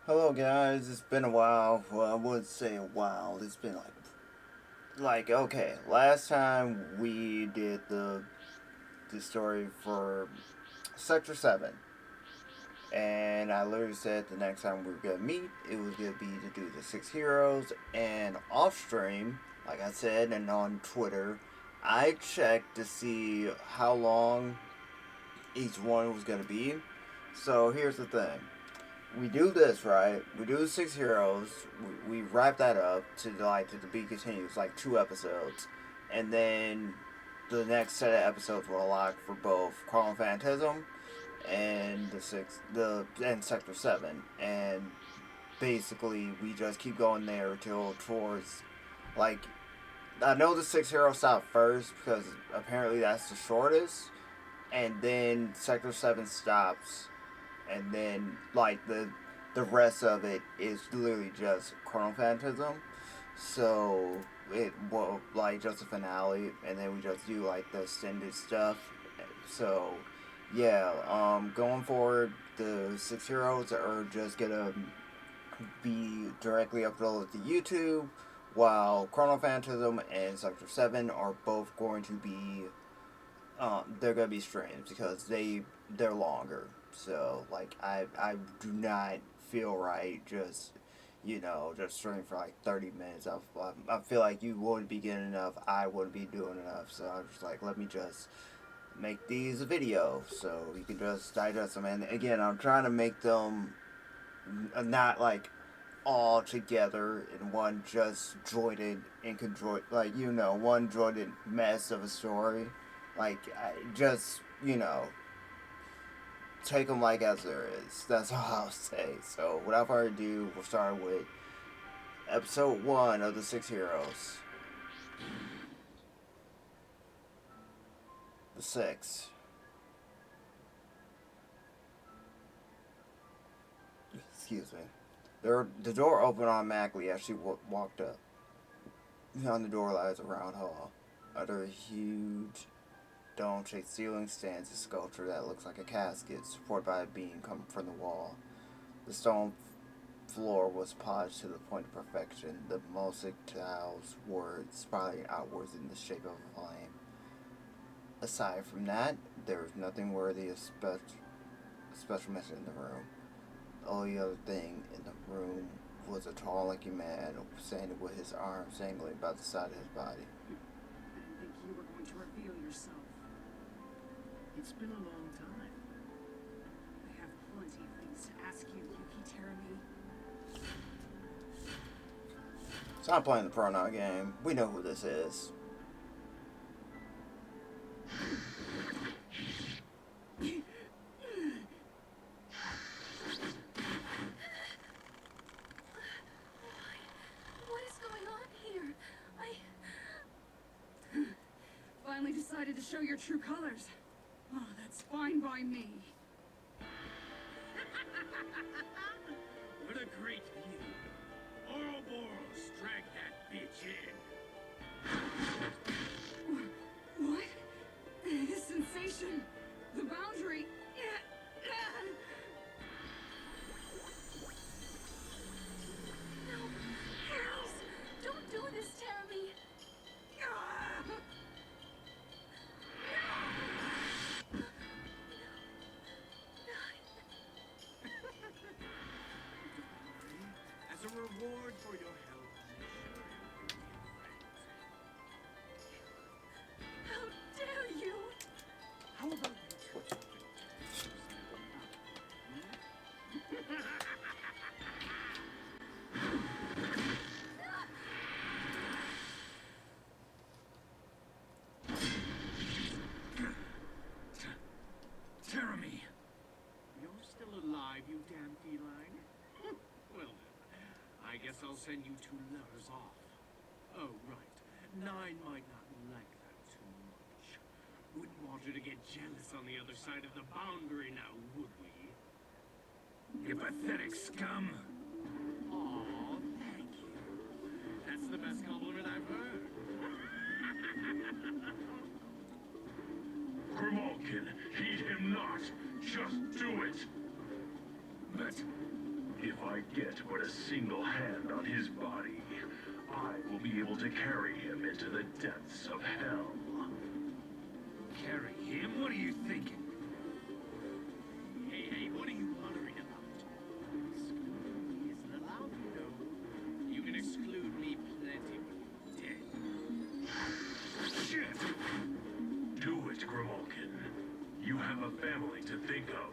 Hello guys, it's been a while. Well, I would say a while. It's been okay. Last time we did the story for Sector 7, and I literally said the next time we were gonna meet, it was gonna be to do the 6 heroes. And off stream, like I said, and on Twitter, I checked to see how long each one was gonna be. So here's the thing. We do this, right? We do the 6 heroes. We wrap that up to the be continues, like 2 episodes, and then the next set of episodes will lock for both Chronophantasm and and Sector 7, and basically we just keep going there until towards like I know the 6 heroes stop first because apparently that's the shortest, and then Sector 7 stops, and then the rest of it is literally just Chronophantasm. So it will just a finale, and then we just do the extended stuff. So yeah, going forward, the 6 heroes are just gonna be directly uploaded to YouTube, while Chronophantasm and Sector 7 are both going to be they're gonna be streams because they're longer. So I do not feel right just just streaming for 30 minutes. I feel like you wouldn't be getting enough. I wouldn't be doing enough. So I was just let me just make these a video so you can just digest them. And again, I'm trying to make them not all together in one just jointed one jointed mess of a story. Just take them as there is. That's all I'll say. So without further ado, we'll start with episode 1 of the 6 heroes. The 6. Excuse me. The door opened automatically as she walked up. Beyond the door lies a round hall. Under a huge dome-shaped ceiling stands a sculpture that looks like a casket, supported by a beam coming from the wall. The stone floor was polished to the point of perfection. The mosaic tiles were spiraling outwards in the shape of a flame. Aside from that, there was nothing worthy of special mention in the room. The only other thing in the room was a tall, lanky man standing with his arms dangling by the side of his body. I didn't think you were going to reveal yourself. It's been a long time. I have plenty of things to ask you, Yuki Terumi. Stop playing the pronoun game. We know who this is. Finally decided to show your true colors. Oh, that's fine by me. What a great view. Ouroboros, drag that bitch in. What? This sensation. The boundary. reward for your help, How dare you! how about you two something? Jeremy! You're still alive, you damn feline. Well then, I guess I'll send you two letters off. Oh, right. Nine might not like that too much. Wouldn't want her to get jealous on the other side of the boundary now, would we? You pathetic scum! Aw, thank you. That's the best compliment I've heard. Grimalkin, heed him not. Just do it. But If I get but a single hand on his body, I will be able to carry him into the depths of hell. carry him? What are you thinking? Hey, what are you muttering about? Excluding me isn't allowed, you know. You can exclude me plenty when you're dead. Shit! Do it, Grimalkin. You have a family to think of.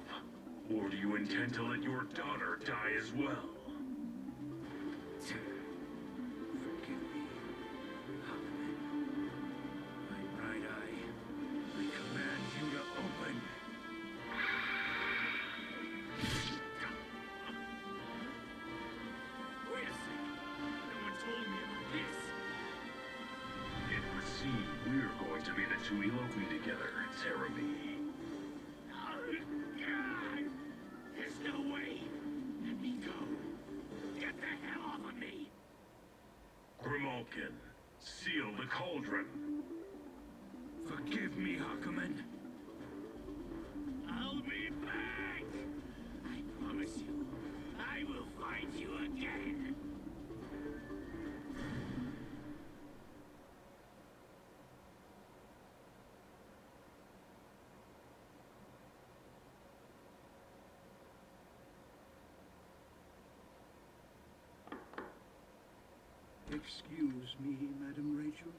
Or do you intend to let your daughter die as well? Forgive me, Huckman. My right eye. I command you to open. Wait a second. No one told me about this. It would seem we're going to be the two eloping together, Jeremy. God! There's no way. Let me go. Get the hell off of me. Grimalkin, seal the cauldron. Forgive me, Huckman. I'll be back. I promise you, I will find you again. Excuse me, Madam Rachel.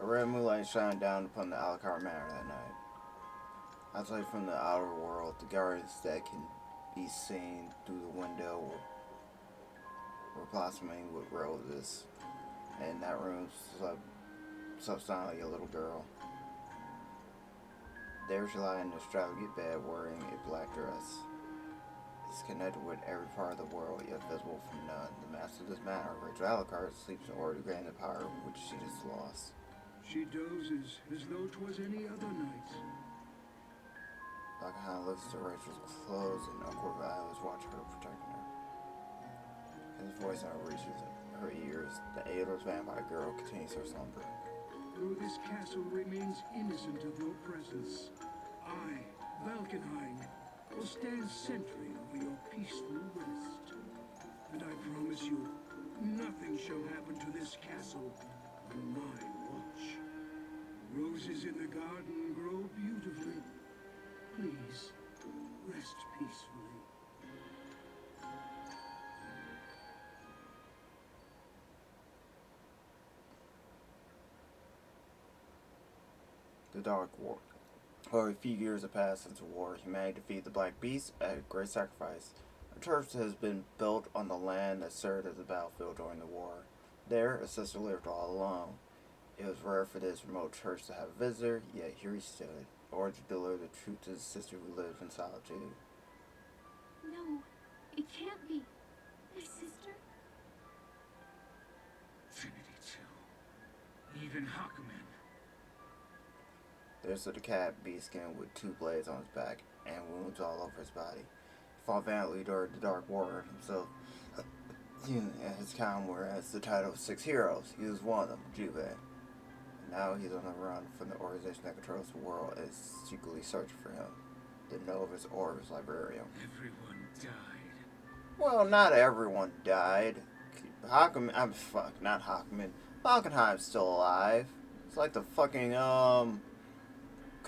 A red moonlight shined down upon the Alucard Manor that night. Outside from the outer world, the guards that can be seen through the window were blossoming with roses. And in that room slept silently a little girl. There she lay in an extravagant bed wearing a black dress. It's connected with every part of the world, yet visible from none. The master of this manor, Rachel Alucard, sleeps in order to gain the power which she just lost. She dozes as though 'twas any other night. Buckingham looks at Rachel's clothes and awkward eyelids watch her protecting her. His voice now reaches her ears. The ageless vampire girl continues her slumber. Though this castle remains innocent of your presence, I, Valkenheim, will stand sentry over your peaceful rest. And I promise you, nothing shall happen to this castle on my watch. Roses in the garden grow beautifully. Please, rest peacefully. The Dark War. For a few years have passed since the war, humanity defeated the Black Beast at a great sacrifice. A church has been built on the land that served as a battlefield during the war. There, a sister lived all alone. It was rare for this remote church to have a visitor, yet here he stood, ordered to deliver the truth to his sister who lived in solitude. No, it can't be. My sister? Trinity too. Even Huckman. There's the cat beast-skin with 2 blades on his back and wounds all over his body. He fought valiantly during the Dark War himself. At his time, whereas the title of 6 heroes, he was one of them, Juve. And now he's on the run from the organization that controls the world and is secretly searching for him, the Novus Orbis Librarium. Everyone died. Well, not everyone died. Not Hockman. Falkenheim's still alive. It's like the fucking,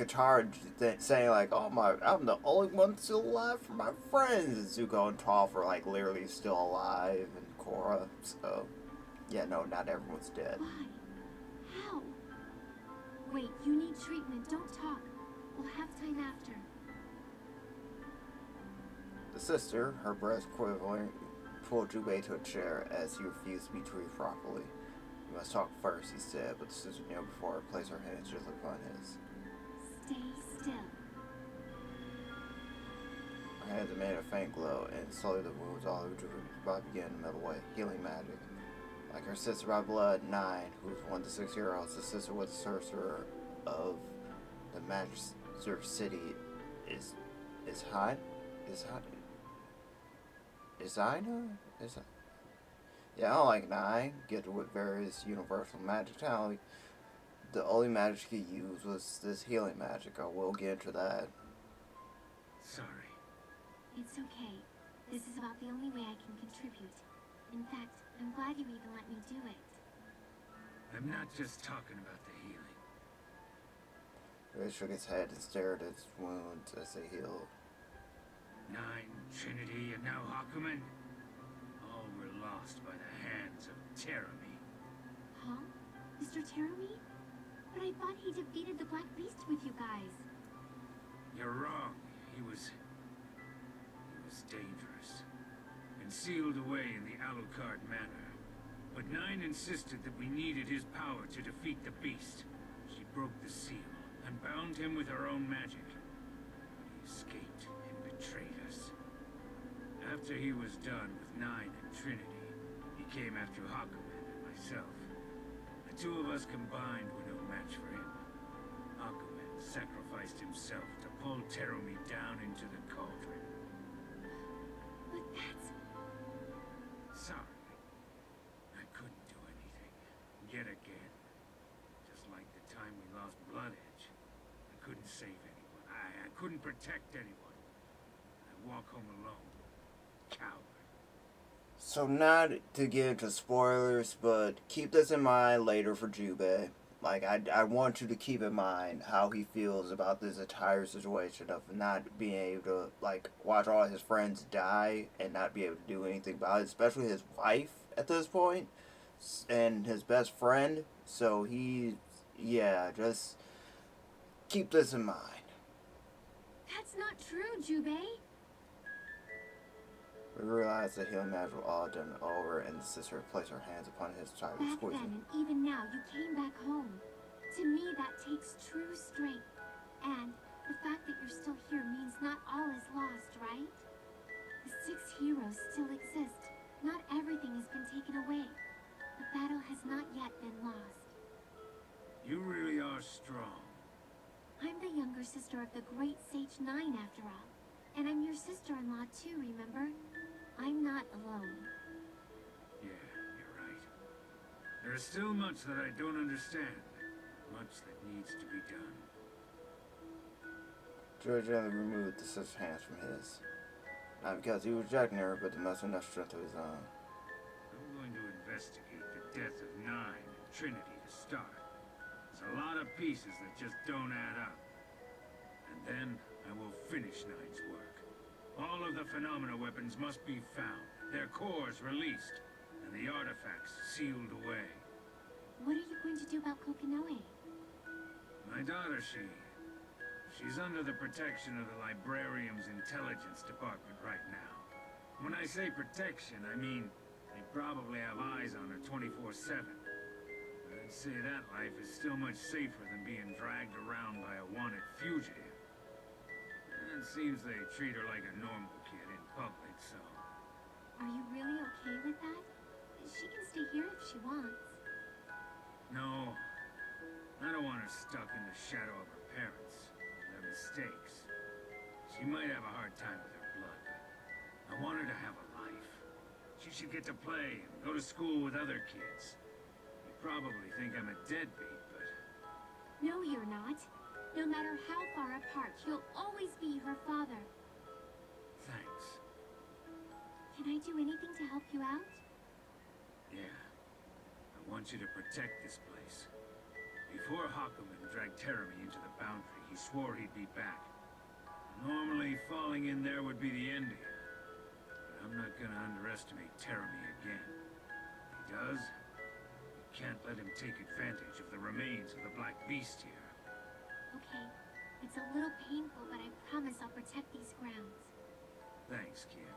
Katara saying like, "Oh my, I'm the only one still alive for my friends," and Zuko and Toph are like literally still alive, and Korra. So, yeah, no, not everyone's dead. Why? How? Wait, you need treatment. Don't talk. We'll have time after. The sister, her breath quivering, pulled Jubei to a chair as he refused to be treated properly. "You must talk first," he said, but the sister kneeled before her, placed her hands gently upon his. Stay still. Her hands made a faint glow, and slowly the wounds all over Jubei's body began to melt away. Healing magic. Like her sister by blood, Nine, who was one of the 6 heroes, the sister was the sorcerer of the Magister City, is Ina? Yeah, unlike Nine, gifted with various universal magic talent, the only magic he used was this healing magic. I will get into that. Sorry. It's okay. This is about the only way I can contribute. In fact, I'm glad you even let me do it. I'm not just talking about the healing. Ray shook his head and stared at his wounds as they healed. Nine, Trinity, and now Hakumen. All were lost by the hands of Terami. Huh? Mr. Terumi? But I thought he defeated the Black Beast with you guys. You're wrong. He was dangerous. And sealed away in the Alucard Manor. But Nine insisted that we needed his power to defeat the beast. She broke the seal and bound him with her own magic. He escaped and betrayed us. After he was done with Nine and Trinity, he came after Hakumen and myself. The two of us combined were no match for him. Hakumen sacrificed himself to pull Terumi down into the cauldron. But that's... Sorry. I couldn't do anything. Yet again. Just like the time we lost Blood Edge. I couldn't save anyone. I couldn't protect anyone. I walk home alone. Coward. So not to get into spoilers, but keep this in mind later for Jubei. Like, I want you to keep in mind how he feels about this entire situation of not being able to, like, watch all his friends die and not be able to do anything about it, especially his wife at this point, and his best friend. So yeah, just keep this in mind. That's not true, Jubei. We realized that healing magic was all done over, and the sister placed her hands upon his child, Back squeezing. then and even now, you came back home. To me, that takes true strength. And the fact that you're still here means not all is lost, right? The 6 heroes still exist. Not everything has been taken away. The battle has not yet been lost. You really are strong. I'm the younger sister of the great Sage 9, after all. And I'm your sister-in-law too, remember? I'm not alone. Yeah, you're right. There is still much that I don't understand. Much that needs to be done. Joy gently removed the sister's hands from his. Not because he was rejecting her, but to muster enough strength of his own. I'm going to investigate the death of Nine and Trinity to start. There's a lot of pieces that just don't add up. And then I will finish Nine's work. All of the phenomena weapons must be found, their cores released, and the artifacts sealed away. What are you going to do about Kokinoe? My daughter, she's under the protection of the Librarium's intelligence department right now. When I say protection, I mean they probably have eyes on her 24/7. I'd say that life is still much safer than being dragged around by a wanted fugitive. It seems they treat her like a normal kid in public, so... Are you really okay with that? She can stay here if she wants. No, I don't want her stuck in the shadow of her parents, their mistakes. She might have a hard time with her blood, but I want her to have a life. She should get to play and go to school with other kids. You probably think I'm a deadbeat, but... No, you're not. No matter how far apart, you'll always be her father. Thanks. Can I do anything to help you out? Yeah. I want you to protect this place. Before Hakumen dragged Terumi into the Boundary, he swore he'd be back. Normally, falling in there would be the ending. But I'm not gonna underestimate Terumi again. If he does, we can't let him take advantage of the remains of the Black Beast here. Okay, it's a little painful, but I promise I'll protect these grounds. Thanks, kid.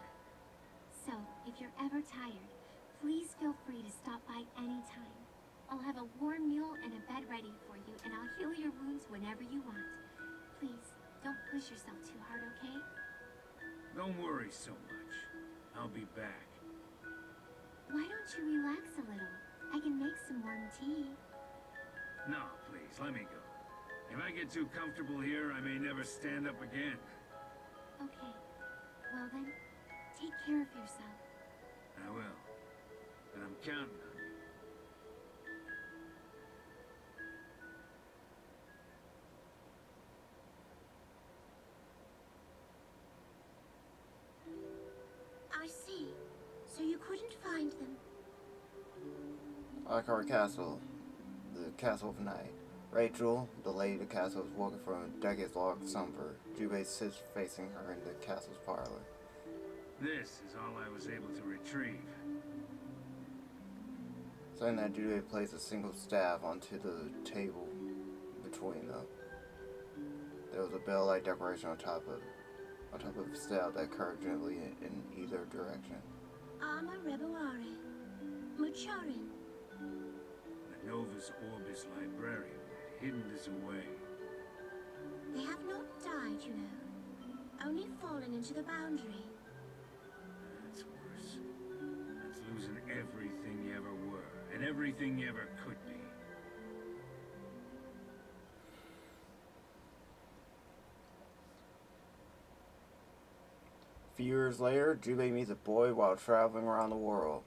So, if you're ever tired, please feel free to stop by anytime. I'll have a warm meal and a bed ready for you, and I'll heal your wounds whenever you want. Please, don't push yourself too hard, okay? Don't worry so much. I'll be back. Why don't you relax a little? I can make some warm tea. No, please, let me go. If I get too comfortable here, I may never stand up again. Okay. Well then, take care of yourself. I will. But I'm counting on you. I see. So you couldn't find them. Akari Castle, the Castle of Night. Rachel, the lady of the castle, is woken from a decades-long slumber. Jubei sits facing her in the castle's parlor. This is all I was able to retrieve. Saying that, Jubei placed a single staff onto the table between them. There was a bell-like decoration on top of the staff that curved gently in either direction. Ama Rebaware. Mucharin. The Novus Orbis librarian had hidden this away. They have not died, you know. Only fallen into the Boundary. That's worse. That's losing everything you ever were, and everything you ever could be. A few years later, Jubei meets a boy while traveling around the world.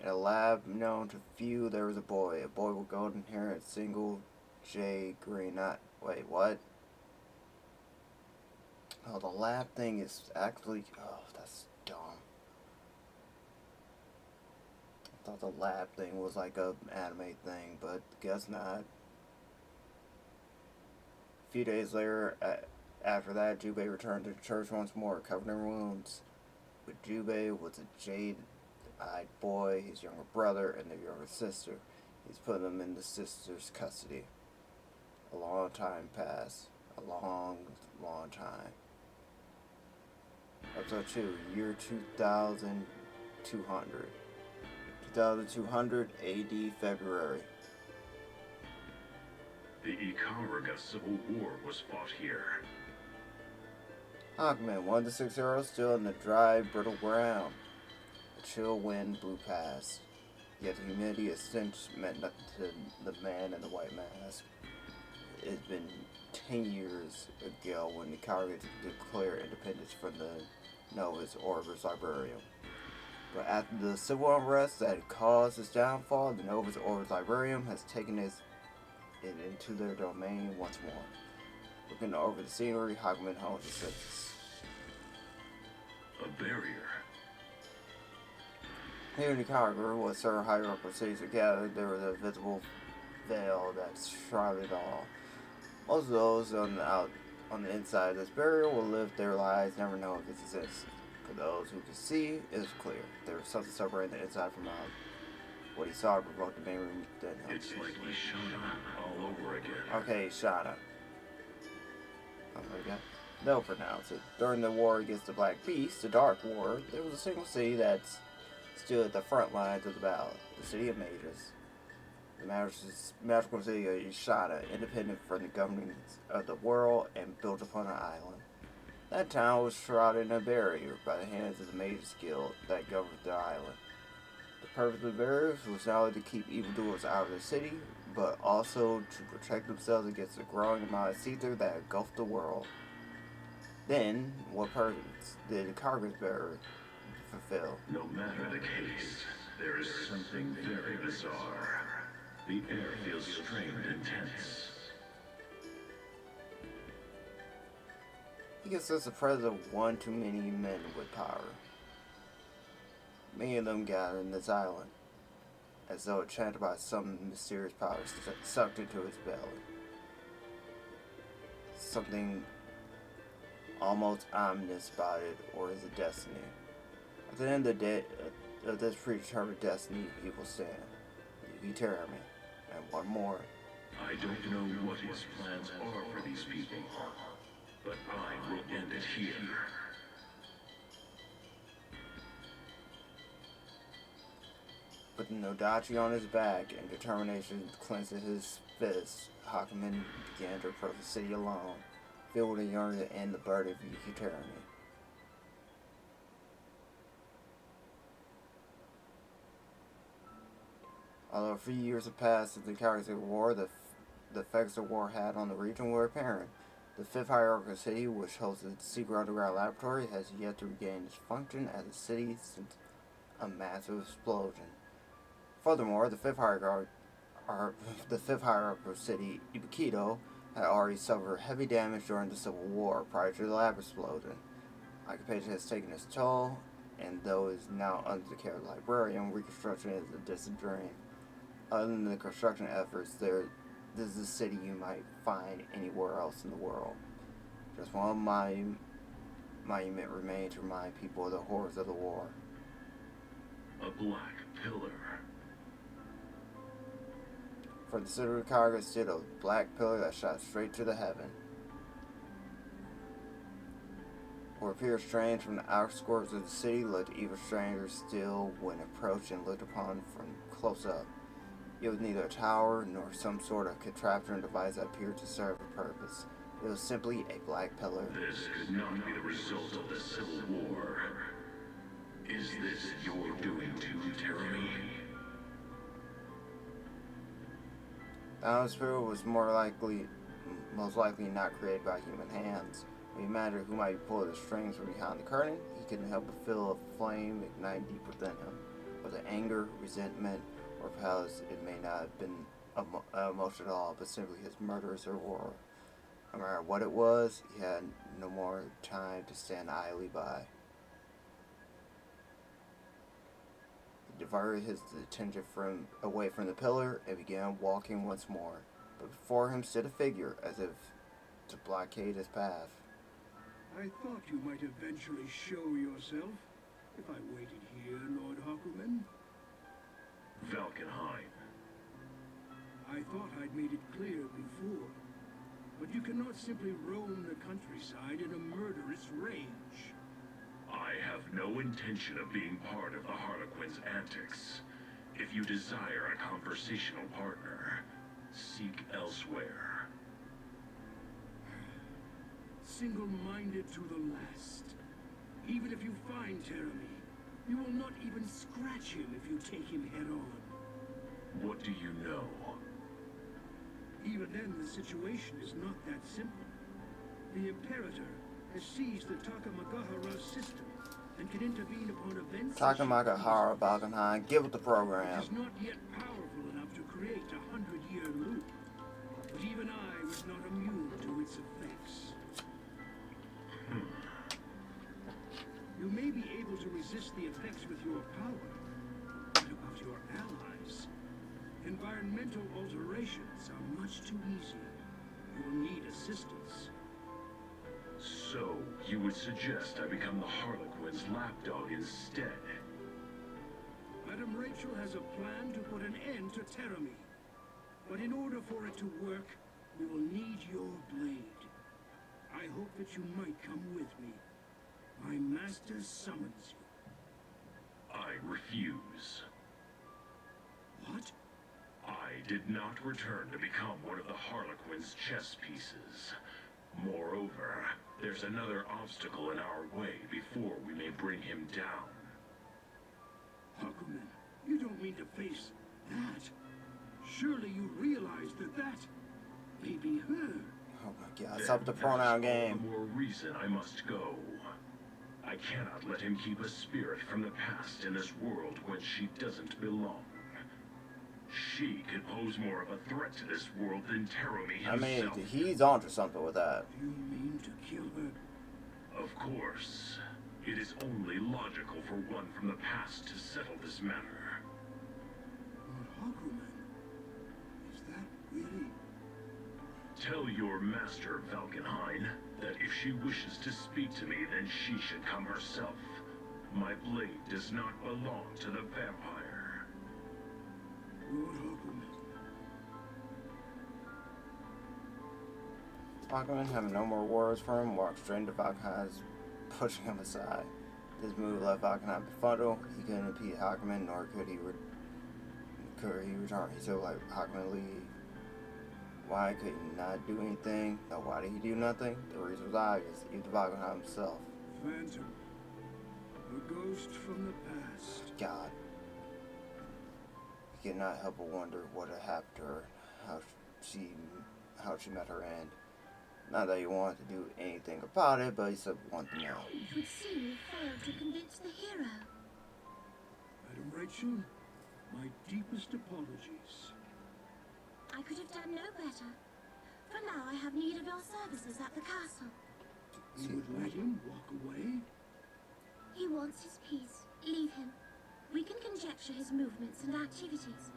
In a lab known to few, there was a boy with golden hair and single J green eye. Wait, what? Oh, the lab thing is actually... Oh, that's dumb. I thought the lab thing was like a anime thing, but guess not. A few days later, after that, Jubei returned to the church once more, covered in wounds. With Jubei was a jade-eyed boy, his younger brother, and their younger sister. He's put them in the sister's custody. A long time passed. A long, long time. Episode 2, year 2200. 2200 AD, February. The Ikaruga Civil War was fought here. Hawkman, one of the 6 heroes, still in the dry, brittle ground. A chill wind blew past. Yet the humidity of stench meant nothing to the man in the white mask. It had been 10 years ago when the Ikaruga declared independence from the Novus Orbis Librarium. But after the civil unrest that had caused its downfall, the Novus Orbis Librarium has taken it into their domain once more. Looking over the scenery, Hawkman holds his senses. A barrier. Here in the Ikaruga, was Sir higher up cities are gathered, there was a visible veil that shrouded all. Most of those on the inside of this barrier will live their lives, never know of its existence. For those who can see, it is clear. There was something separating the inside from out. What he saw provoked the main room within him. It's like we showed up all over again. Okay, Shana. Oh my god. They'll pronounce it. During the war against the Black Beast, the Dark War, there was a single city that stood at the front lines of the battle. The city of Mages. The magical city of Ishana, independent from the governments of the world and built upon an island. That town was shrouded in a barrier by the hands of the Mages Guild that governed the island. The purpose of the barriers was not only to keep evildoers out of the city, but also to protect themselves against the growing amount of Caesar that engulfed the world. Then, what purpose did the Ikaruga's barrier fulfill? No matter the case, there is something very bizarre. The air feels strained and tense. He can sense the presence of one too many men with power. Many of them gathered in this island. as though enchanted by some mysterious power sucked into his belly. Something almost ominous about it, or is it destiny? At the end of the day, of this predetermined destiny, he will stand. You tear me, and one more. I don't know what his plans are for these people, but I will end it here. With Nodachi on his back and determination clenched his fist, Hakumen began to approach the city alone, filled with a yearning to end the burden of Yuki tyranny. Although a few years have passed since the Karakura War, the effects the war had on the region were apparent. The fifth hierarchical city, which hosted the secret underground laboratory, has yet to regain its function as a city since a massive explosion. Furthermore, the fifth hierarchical city, Ibukido, had already suffered heavy damage during the Civil War prior to the lab explosion. Occupation has taken its toll, and though it is now under the care of the librarian, reconstruction is a distant dream. Other than the construction efforts, this is a city you might find anywhere else in the world. Just one monument remains to remind people of the horrors of the war. A black pillar. For the city of Karakura stood a black pillar that shot straight to the heaven. What appeared strange from the outskirts of the city looked even stranger still when approached and looked upon from close up. It was neither a tower nor some sort of contraption or device that appeared to serve a purpose. It was simply a black pillar. This could not be the result of the Civil War. Is this your doing too, Terumi? The atmosphere was most likely not created by human hands. When he imagined who might be pulling the strings from behind the curtain, he couldn't help but feel a flame ignite deep within him. Whether anger, resentment, or perhaps it may not have been emotion at all, but simply his murderous horror. No matter what it was, he had no more time to stand idly by. He diverted his attention away from the pillar and began walking once more. But before him stood a figure, as if to blockade his path. I thought you might eventually show yourself, if I waited here, Lord Hakumen. Valkenheim. I thought I'd made it clear before, but you cannot simply roam the countryside in a murderous rage. I have no intention of being part of the Harlequin's antics. If you desire a conversational partner, seek elsewhere. Single-minded to the last. Even if you find Terumi, you will not even scratch him if you take him head-on. What do you know? Even then, the situation is not that simple. The Imperator has seized the Takamagahara system and can intervene upon events. Takamagahara Valkenheim, give it the program. It is not yet powerful enough to create a 100-year loop. But even I was not immune to its effects. You may be able to resist the effects with your power. What about your allies? Environmental alterations are much too easy. You will need assistance. So, you would suggest I become the Harlequin's lapdog instead? Madam Rachel has a plan to put an end to Terumi. But in order for it to work, we will need your blade. I hope that you might come with me. My master summons you. I refuse. What? I did not return to become one of the Harlequin's chess pieces. Moreover, there's another obstacle in our way before we may bring him down. Hakumen, you don't mean to face that. Surely you realize that may be her. Oh my god, stop the pronoun game. For more reason I must go. I cannot let him keep a spirit from the past in this world when she doesn't belong. She could pose more of a threat to this world than Terumi himself. I mean, he's onto something with that. You mean to kill her? Of course. It is only logical for one from the past to settle this matter. Tell your master, Valkenhayn, that if she wishes to speak to me, then she should come herself. My blade does not belong to the vampire. Lord Hawkman. Hawkman, having no more words for him, walked straight into Valkenhayn's, pushing him aside. This move left Valkenhayn befuddled. He couldn't impede Hawkman, nor could he return. He still let Hawkman leave. Why could he not do anything? No, why did he do nothing? The reason was obvious. Even Valkenhayn himself. Phantom. A ghost from the past. God. He could not help but wonder what had happened to her, how she met her end. Not that he wanted to do anything about it, but he said wanted to know. It would seem you failed to convince the hero. Madam Rachel, my deepest apologies. I could have done no better. For now, I have need of your services at the castle. You would let him walk away? He wants his peace. Leave him. We can conjecture his movements and activities.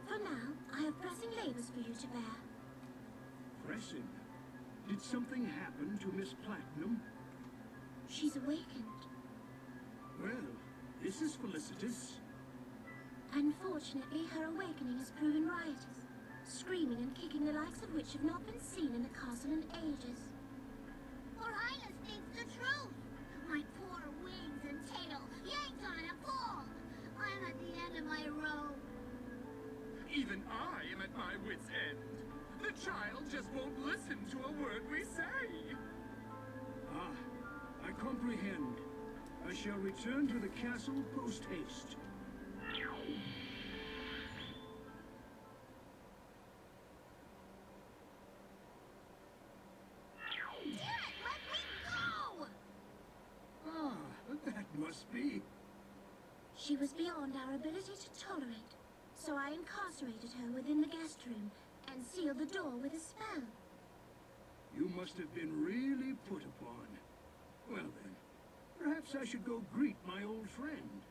For now, I have pressing labors for you to bear. Pressing? Did something happen to Miss Platinum? She's awakened. Well, this is felicitous. Unfortunately, her awakening has proven riotous, screaming and kicking the likes of which have not been seen in the castle in ages. Her Highness thinks the truth. My poor wings and tail yanked on a pull. I'm at the end of my rope. Even I am at my wit's end. The child just won't listen to a word we say. Ah, I comprehend. I shall return to the castle post-haste. Dad, let me go! Ah, that must be. She was beyond our ability to tolerate, so I incarcerated her within the guest room and sealed the door with a spell. You must have been really put upon. Well then, perhaps I should go greet my old friend.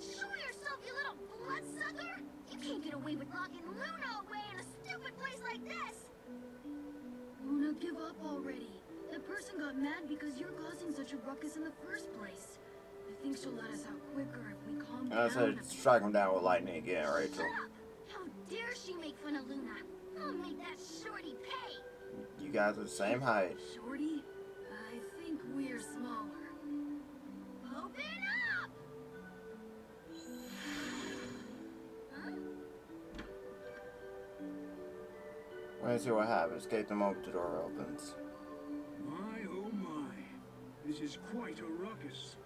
Show yourself, you little bloodsucker! You can't get away with locking Luna away in a stupid place like this! Luna, give up already. That person got mad because you're causing such a ruckus in the first place. I think she'll let us out quicker if we calm down. I said strike him down with lightning again, Rachel. Shut up! How dare she make fun of Luna? I'll make that shorty pay! You guys are the same height. Shorty, I think we're smaller. Open up! Huh? Let's see what happens. Escape the moment the door opens. My, oh my. This is quite a ruckus.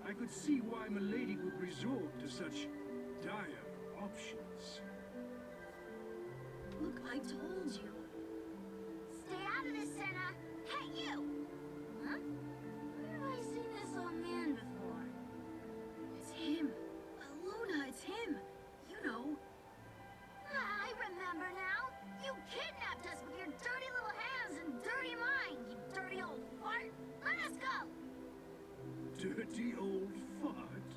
I could see why Milady would resort to such dire options. Look, I told you. Stay out of this, Senna! Hey, you! Huh? Where have I seen this old man before? It's him. Luna, it's him. You know. I remember now! You kidnapped us with your dirty little hands and dirty mind, you dirty old fart! Let us go! Dirty old fart.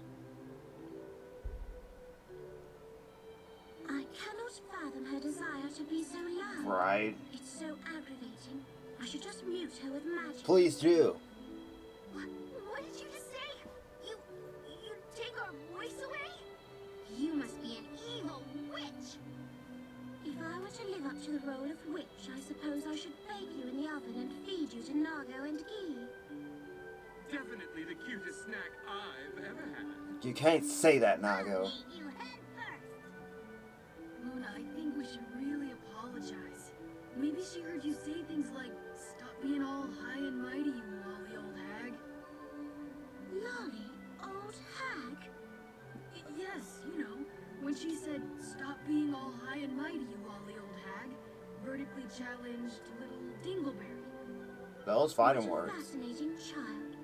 I cannot fathom her desire to be so loud. Right. It's so aggravating. I should just mute her with magic. Please do. What did you just say? You take our voice away? You must be an evil witch! If I were to live up to the role of witch, I suppose I should bake you in the oven and feed you to Nago and ghee. Definitely the cutest snack I've ever had. You can't say that, Nago. Eat you head first! Luna, I think we should really apologize. Maybe she heard you say things like, "Stop being all high and mighty, you lolly old hag." Lolly, old hag. Yes, you know, when she said, "Stop being all high and mighty, you lolly old hag," vertically challenged little Dingleberry. Those fighting What a words. fascinating child.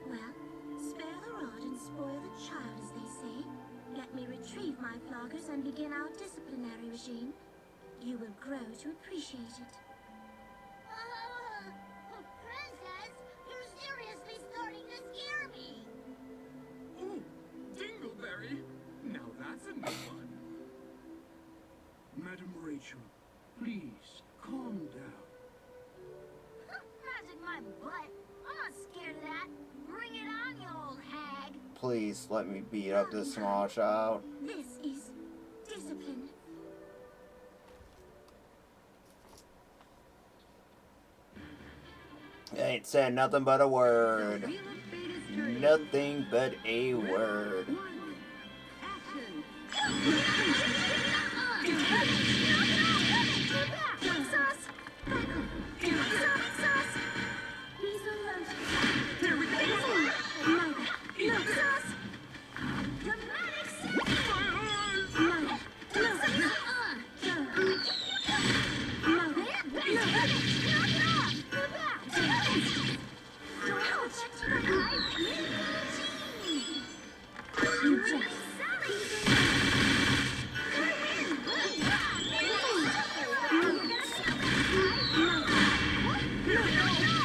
Well, spare the rod and spoil the child, as they say. Let me retrieve my floggers and begin our disciplinary regime. You will grow to appreciate it. Princess, you're seriously starting to scare me! Oh, Dingleberry! Madam Rachel, please, calm down. Magic my butt. I'm not scared of that. Bring it on, you old hag. Please let me beat up this small child. This is discipline. Ain't said nothing but a word. Nothing but a word.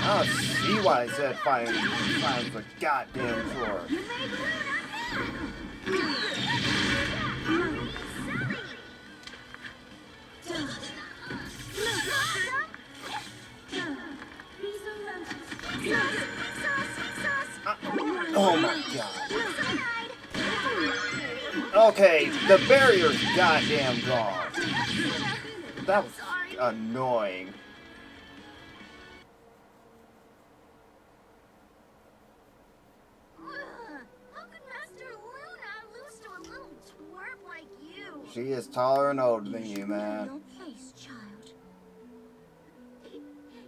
I don't see why I said find the goddamn drawer. Oh my god. Okay, the barrier's goddamn gone. That was annoying. How could Master Luna lose to a little twerp like you? She is taller and older than you, man. Your place, child.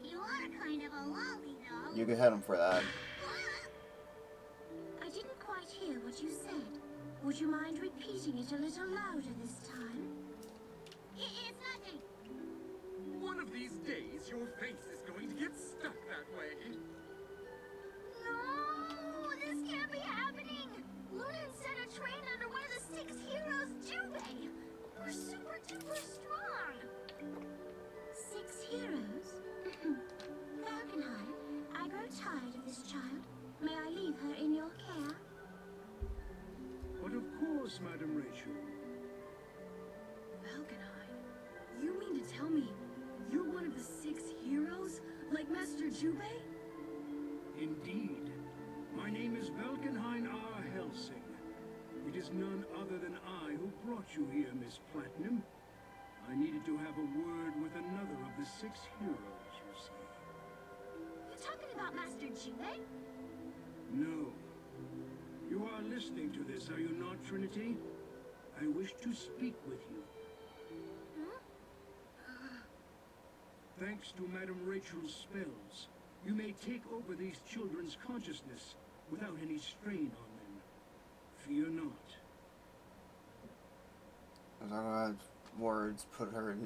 You are kind of a lolly, though. You can hit him for that. I didn't quite hear what you said. Would you mind repeating it a little louder this time? It's nothing. One of these days, your face is going to get stuck that way. No, this can't be happening. Luna and Senna trained under one of the 6 heroes, Jubei. We're super duper strong. 6 heroes? Falkenheim, I grow tired of this child. May I leave her in your care? But of course, Madam Rachel. Falkenheim, you mean to tell me you're one of the 6 heroes, like Master Jubei? Indeed. My name is Valkenhain R. Helsing. It is none other than I who brought you here, Miss Platinum. I needed to have a word with another of the 6 heroes, you see. You talking about Master Jubei? No. You are listening to this, are you not, Trinity? I wish to speak with you. Thanks to Madam Rachel's spells, you may take over these children's consciousness without any strain on them. Fear not. Those words put her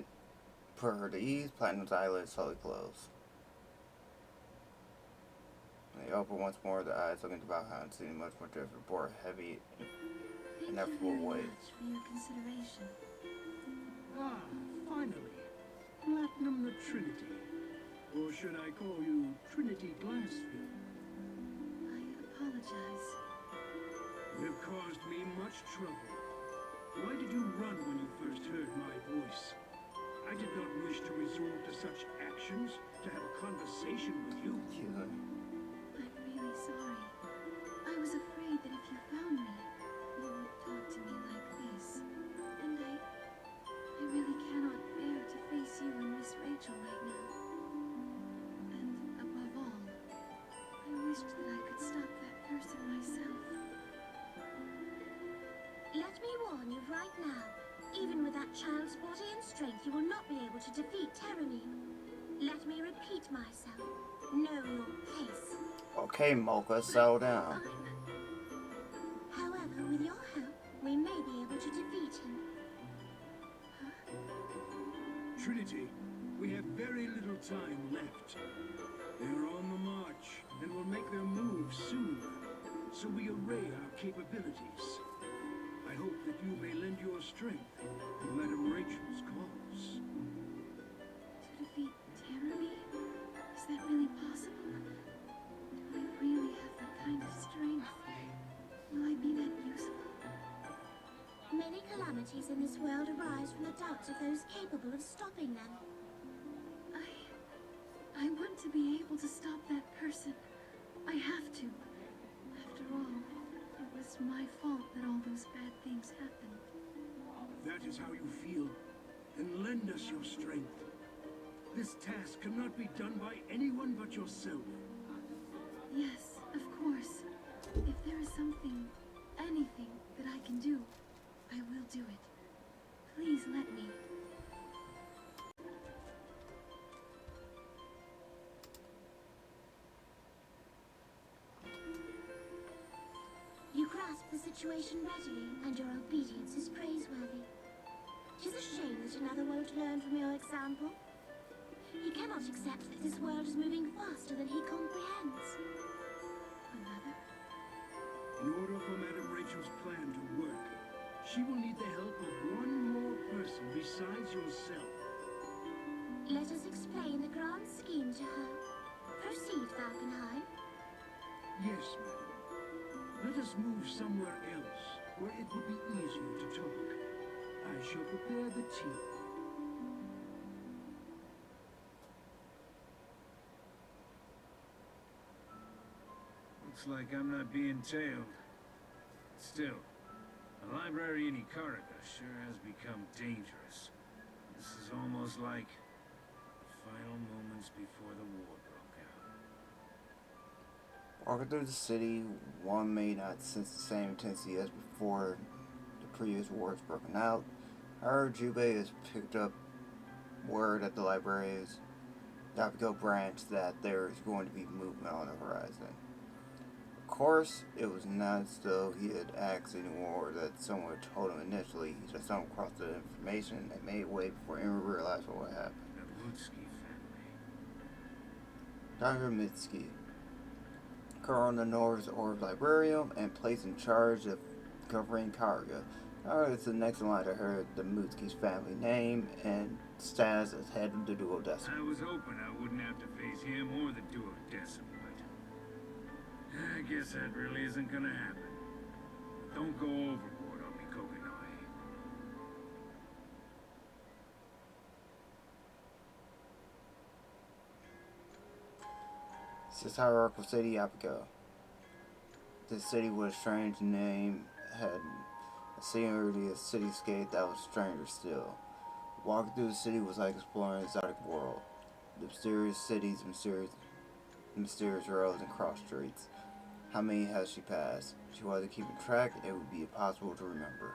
to ease. Platinum's eyelids slowly closed. They opened once more, their eyes looking to Valheim, seeing much more different, bore a heavy, ineffable weight. Thank you very much for your consideration. Ah, finally. Platinum the Trinity. Or should I call you Trinity Blazblue? I apologize. You have caused me much trouble. Why did you run when you first heard my voice? I did not wish to resort to such actions, to have a conversation with you. I'm really sorry. I was afraid that if you found me, you would talk to me like this. And I really cannot bear to face you and Miss Rachel right now. And above all, I wished that I could stop that person myself. Let me warn you right now. Even with that child's body and strength, you will not be able to defeat tyranny. Let me repeat myself. Know your place. Okay, Mocha, settle down. However, with your help, we may be able to defeat him. Trinity, we have very little time left. They are on the march and will make their move soon. So we array our capabilities. I hope that you may lend your strength to Madam Rachel's cause. To defeat tyranny? Is that really possible? Do I really have that kind of strength? Will I be that useful? Many calamities in this world arise apologize from the doubts of those capable of stopping them. I want to be able to stop that person. I have to. After all, it was my fault that all those bad things happened. That is how you feel. Then lend us your strength. This task cannot be done by anyone but yourself. Yes, of course. If there is something, anything that I can do, I will do it. Please let me. You grasp the situation readily, and your obedience is praiseworthy. 'Tis a shame that another won't learn from your example. He cannot accept that this world is moving faster than he comprehends. Another? In order for Madame Rachel's plan to work, she will need the help of one more person besides yourself. Let us explain the grand scheme to her. Proceed, Falkenheim. Yes, madam. Let us move somewhere else, where it will be easier to talk. I shall prepare the tea. Looks like I'm not being tailed. Still, a library in Ikarika sure has become dangerous. This is almost like the final moments before the war broke out. Walking through the city, one may not sense the same intensity as before the previous wars broken out. However, Jubei has picked up word at the library's Yapiko branch that there is going to be movement on the horizon. Of course, it was not as though he had asked anymore that someone had told him initially. He just stumbled across the information and made way before anyone realized what would happen. The Lutsky family. Dr. Mitsuki, current on the North's Orb Librarium and placed in charge of covering Karga. It's the next line I heard the Mitsuki's family name and status as head of the duodecim. I was hoping I wouldn't have to face him or the duodecim, but I guess that really isn't gonna happen. Don't go overboard on me, Kokonoi. This is Hierarchical City, Yapiko. This city with a strange name had a scenery, a cityscape that was stranger still. Walking through the city was like exploring an exotic world. The mysterious cities, mysterious roads and cross streets. How many has she passed? She wasn't keeping track, it would be impossible to remember.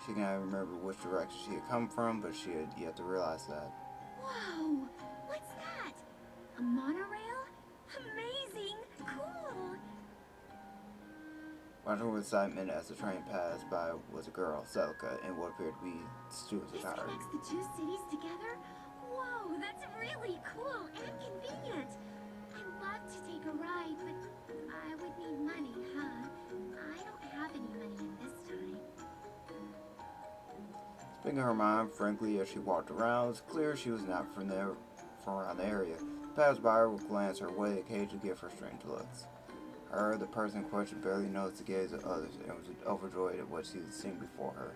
She cannot remember which direction she had come from, but she had yet to realize that. Whoa! What's that? A monorail? Amazing! Cool! Watching with excitement as the train passed by was a girl, Selka, in what appeared to be students This attire. connects the two cities together? Whoa, that's really cool and convenient! I'd love to take a ride, but I would need money, huh? I don't have any money in this time. Speaking her mind frankly as she walked around, it was clear she was not from around the area. Passers-by would glance her way, occasionally give her strange looks. Her, the person in question, barely noticed the gaze of others and was overjoyed at what she had seen before her.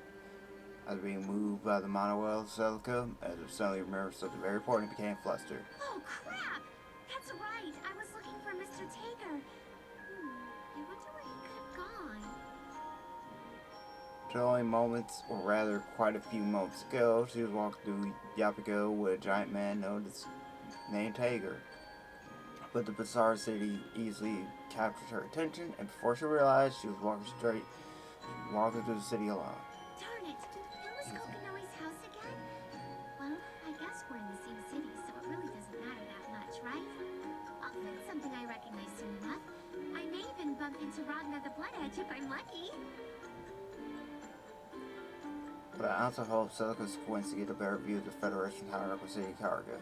As being moved by the monorail, Selka, as if suddenly remembered something very important, became flustered. Oh, crap! That's right! I was looking for Mr. Taker. I wonder where he could have gone. Till only moments, or rather quite a few moments ago, she was walking through Yapiko with a giant man known as named Tager. But the bizarre city easily captured her attention, and before she realized, she was walking through the city alone. Darn it! It was Kokinoi's house again? Well, I guess we're in the same city, so it really doesn't matter that much, right? I'll find something I recognize soon enough. I may even bump into Ragnar the Bloodedge if I'm lucky. But an ounce of hope, Selka squints to get a better view of the Federation Hierarchical City Karga.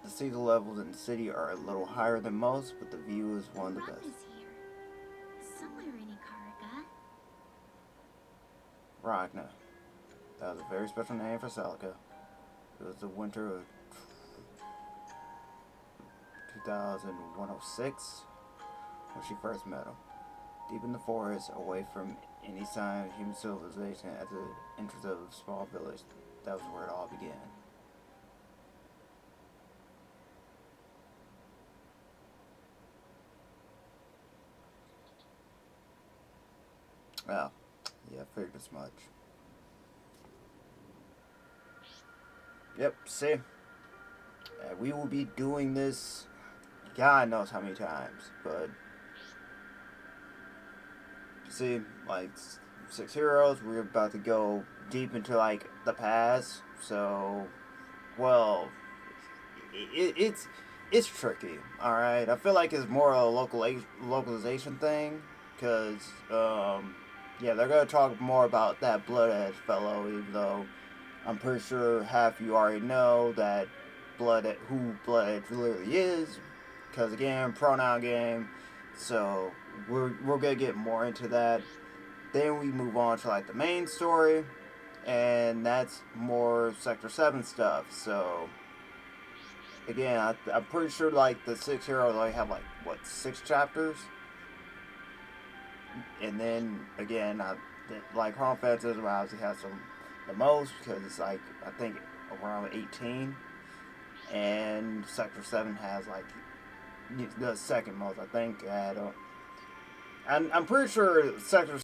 The sea levels in the city are a little higher than most, but the view is one of the best. Ragna's here. Somewhere in Ikarika. Ragnar. That was a very special name for Selka. It was the winter of 2006 when she first met him. Deep in the forest, away from any sign of human civilization at the entrance of a small village. That was where it all began. Well, yeah, figured as much. Yep, see? We will be doing this God knows how many times, but see, like, Six Heroes, we're about to go deep into, like, the past, so, well, it's it's tricky, alright? I feel like it's more a localization thing, because, yeah, they're going to talk more about that Bloodedge fellow, even though I'm pretty sure half you already know that who Bloodedge literally is, because, again, pronoun game, so we're going to get more into that. Then we move on to, like, the main story, and that's more Sector 7 stuff, so again, I'm pretty sure, like, the Six Heroes only have, like, what, 6 chapters? And then, again, like, Chronophantasma obviously has the most, because it's, like, I think around 18. And Sector 7 has, like, the second most, I think. I'm pretty sure Sector